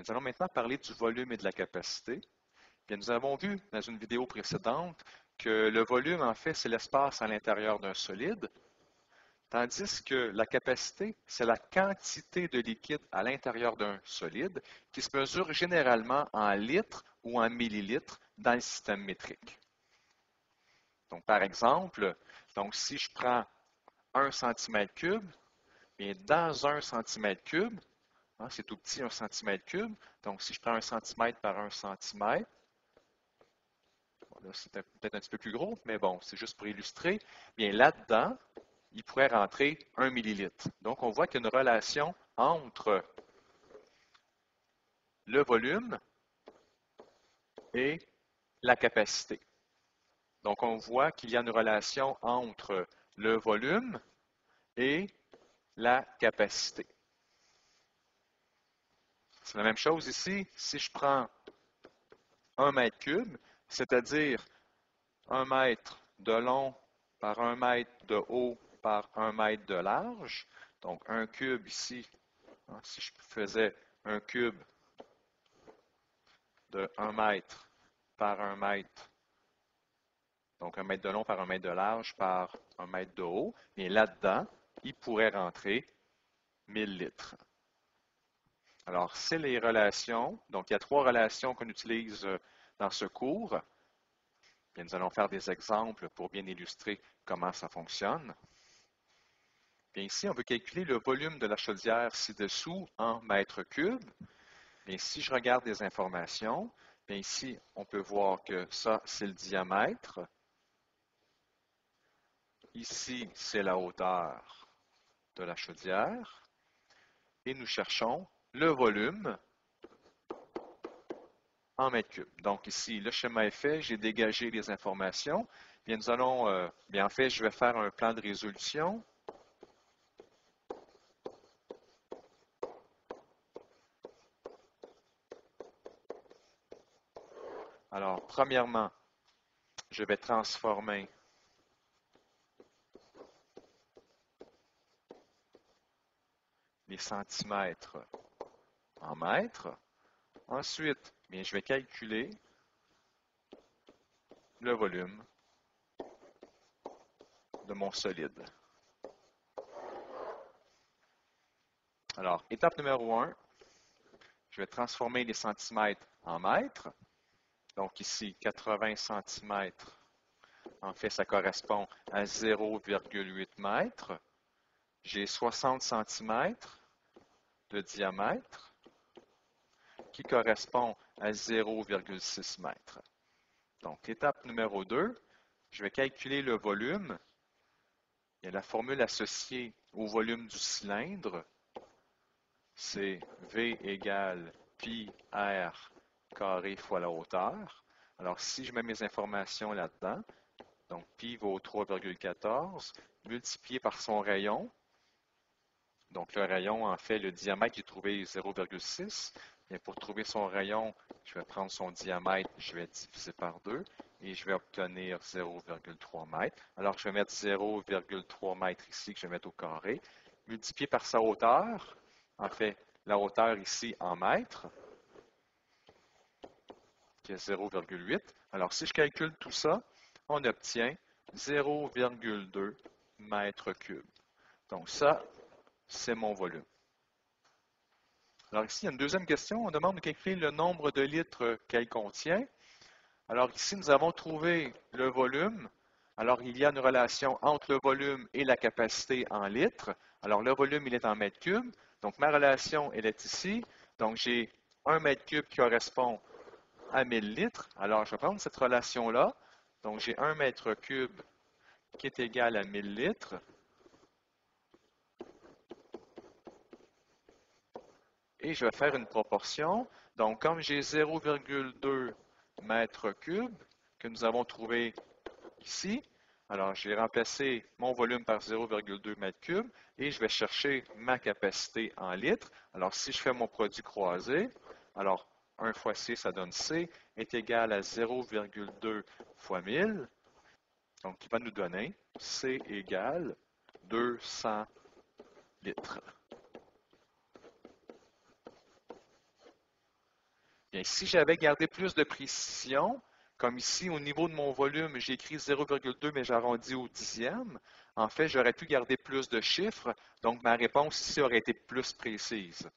nous allons maintenant parler du volume et de la capacité. Bien, nous avons vu dans une vidéo précédente que le volume, en fait, c'est l'espace à l'intérieur d'un solide, tandis que la capacité, c'est la quantité de liquide à l'intérieur d'un solide qui se mesure généralement en litres ou en millilitres dans le système métrique. Donc, par exemple, si je prends 1 cm3, bien, dans 1 cm3, c'est tout petit, 1 cm3, donc si je prends 1 cm par 1 cm, là, c'est peut-être un petit peu plus gros, mais bon, c'est juste pour illustrer, bien là-dedans, il pourrait rentrer 1 millilitre. Donc, on voit qu'il y a une relation entre le volume et la capacité. Donc, on voit qu'il y a une relation entre le volume et la capacité. C'est la même chose ici. Si je prends 1 mètre cube, c'est-à-dire 1 mètre de long par 1 mètre de haut par 1 mètre de large, donc un cube ici, si je faisais un cube de 1 mètre par 1 mètre, donc 1 mètre de long par 1 mètre de large par 1 mètre de haut, et là-dedans, il pourrait rentrer 1000 litres. Alors, c'est les relations. Donc, il y a 3 relations qu'on utilise dans ce cours. Bien, nous allons faire des exemples pour bien illustrer comment ça fonctionne. Bien, ici, on veut calculer le volume de la chaudière ci-dessous en mètres cubes. Bien, si je regarde les informations, bien ici, on peut voir que ça, c'est le diamètre. Ici, c'est la hauteur de la chaudière. Et nous cherchons le volume en mètres cubes. Donc ici, le schéma est fait, j'ai dégagé les informations. Bien, nous allons, bien en fait, je vais faire un plan de résolution. Alors, premièrement, je vais transformer les centimètres en mètres. Ensuite, bien, je vais calculer le volume de mon solide. Alors, étape numéro 1, je vais transformer les centimètres en mètres. Donc ici, 80 centimètres, en fait, ça correspond à 0,8 mètres. J'ai 60 centimètres de diamètre qui correspond à 0,6 mètres. Donc, étape numéro 2, je vais calculer le volume. Il y a la formule associée au volume du cylindre. C'est V égale pi R carré fois la hauteur. Alors, si je mets mes informations là-dedans, donc pi vaut 3,14, multiplié par son rayon. Donc, le rayon, en fait, le diamètre, j'ai trouvé 0,6. Et pour trouver son rayon, je vais prendre son diamètre, je vais diviser par 2 et je vais obtenir 0,3 mètres. Alors, je vais mettre 0,3 mètres ici, que je vais mettre au carré, multiplié par sa hauteur. En fait, la hauteur ici en mètres, qui est 0,8. Alors, si je calcule tout ça, on obtient 0,2 mètres cubes. Donc, ça, c'est mon volume. Alors ici, il y a une deuxième question. On demande de calculer le nombre de litres qu'elle contient. Alors ici, nous avons trouvé le volume. Alors, il y a une relation entre le volume et la capacité en litres. Alors, le volume, il est en mètres cubes. Donc, ma relation, elle est ici. Donc, j'ai 1 mètre cube qui correspond à 1000 litres. Alors, je vais prendre cette relation-là. Donc, j'ai 1 mètre cube qui est égal à 1000 litres. Et je vais faire une proportion. Donc, comme j'ai 0,2 mètres cubes que nous avons trouvé ici, alors j'ai remplacé mon volume par 0,2 mètres cubes et je vais chercher ma capacité en litres. Alors, si je fais mon produit croisé, alors 1 fois C, ça donne C, est égal à 0,2 fois 1000. Donc, qui va nous donner C égale 200 litres. Bien, si j'avais gardé plus de précision, comme ici au niveau de mon volume, j'ai écrit 0,2, mais j'arrondis au dixième, en fait, j'aurais pu garder plus de chiffres, donc ma réponse ici aurait été plus précise.